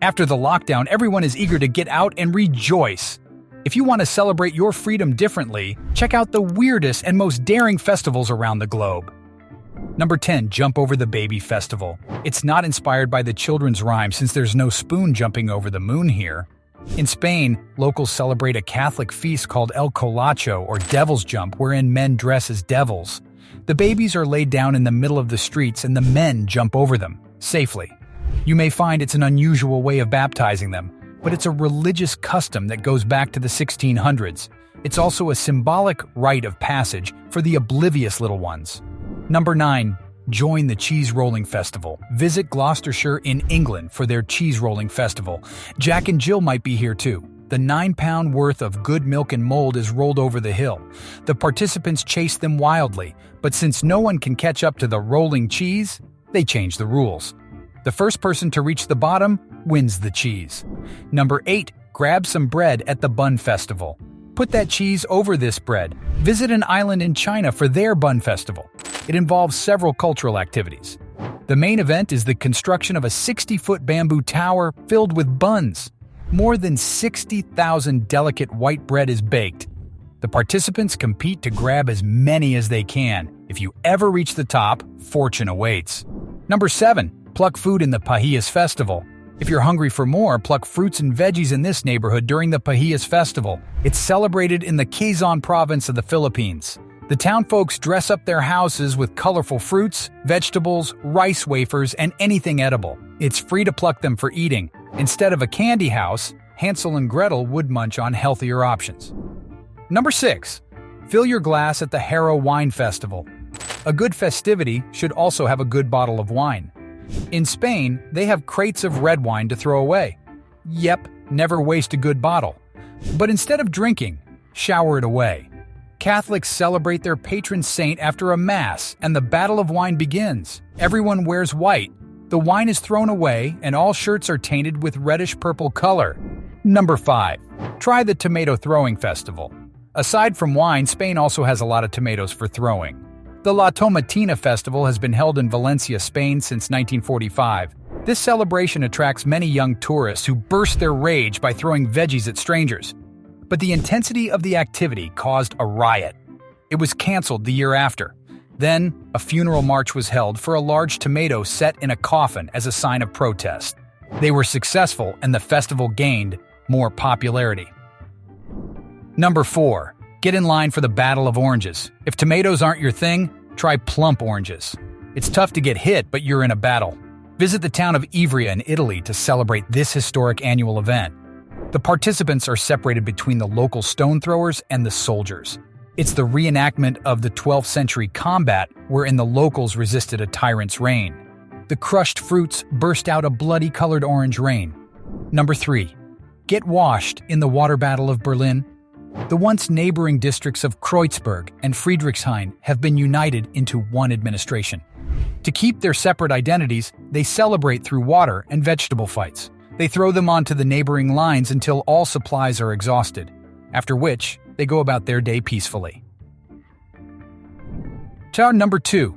After the lockdown, everyone is eager to get out and rejoice. If you want to celebrate your freedom differently, check out the weirdest and most daring festivals around the globe. Number 10. Jump Over the Baby Festival. It's not inspired by the children's rhyme since there's no spoon jumping over the moon here. In Spain, locals celebrate a Catholic feast called El Colacho, or Devil's Jump, wherein men dress as devils. The babies are laid down in the middle of the streets and the men jump over them, safely. You may find it's an unusual way of baptizing them, but it's a religious custom that goes back to the 1600s. It's also a symbolic rite of passage for the oblivious little ones. Number 9. Join the Cheese Rolling Festival. Visit Gloucestershire in England for their Cheese Rolling Festival. Jack and Jill might be here too. The 9-pound worth of good milk and mold is rolled over the hill. The participants chase them wildly, but since no one can catch up to the rolling cheese, they change the rules. The first person to reach the bottom wins the cheese. Number 8. Grab some bread at the Bun Festival. Put that cheese over this bread. Visit an island in China for their Bun Festival. It involves several cultural activities. The main event is the construction of a 60-foot bamboo tower filled with buns. More than 60,000 delicate white bread is baked. The participants compete to grab as many as they can. If you ever reach the top, fortune awaits. Number 7. Pluck food in the Pahiyas Festival. If you're hungry for more, pluck fruits and veggies in this neighborhood during the Pahiyas Festival. It's celebrated in the Quezon province of the Philippines. The town folks dress up their houses with colorful fruits, vegetables, rice wafers, and anything edible. It's free to pluck them for eating. Instead of a candy house, Hansel and Gretel would munch on healthier options. Number 6. Fill your glass at the Harrow Wine Festival. A good festivity should also have a good bottle of wine. In Spain, they have crates of red wine to throw away. Yep, never waste a good bottle. But instead of drinking, shower it away. Catholics celebrate their patron saint after a mass, and the Battle of Wine begins. Everyone wears white. The wine is thrown away, and all shirts are tainted with reddish-purple color. Number 5. Try the Tomato Throwing Festival. Aside from wine, Spain also has a lot of tomatoes for throwing. The La Tomatina Festival has been held in Valencia, Spain since 1945. This celebration attracts many young tourists who burst their rage by throwing veggies at strangers. But the intensity of the activity caused a riot. It was canceled the year after. Then, a funeral march was held for a large tomato set in a coffin as a sign of protest. They were successful and the festival gained more popularity. Number 4. Get in line for the Battle of Oranges. If tomatoes aren't your thing, try plump oranges. It's tough to get hit, but you're in a battle. Visit the town of Ivrea in Italy to celebrate this historic annual event. The participants are separated between the local stone throwers and the soldiers. It's the reenactment of the 12th century combat wherein the locals resisted a tyrant's reign. The crushed fruits burst out a bloody-colored orange rain. Number 3. Get washed in the water battle of Berlin. The once neighboring districts of Kreuzberg and Friedrichshain have been united into one administration. To keep their separate identities, they celebrate through water and vegetable fights. They throw them onto the neighboring lines until all supplies are exhausted, after which they go about their day peacefully. Number 2.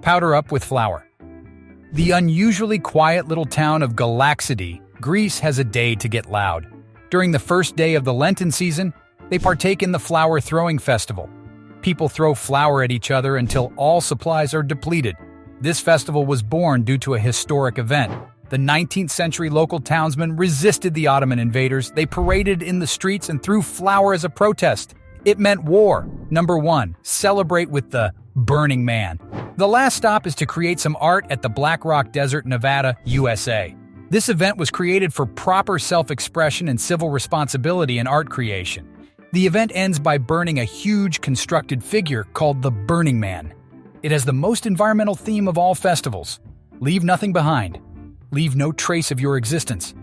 Powder up with flour. The unusually quiet little town of Galaxity, Greece has a day to get loud. During the first day of the Lenten season, they partake in the flower throwing festival. People throw flour at each other until all supplies are depleted. This festival was born due to a historic event. The 19th century local townsmen resisted the Ottoman invaders. They paraded in the streets and threw flour as a protest. It meant war. Number 1. Celebrate with the Burning Man. The last stop is to create some art at the Black Rock Desert, Nevada, USA. This event was created for proper self-expression and civil responsibility in art creation. The event ends by burning a huge constructed figure called the Burning Man. It has the most environmental theme of all festivals. Leave nothing behind. Leave no trace of your existence.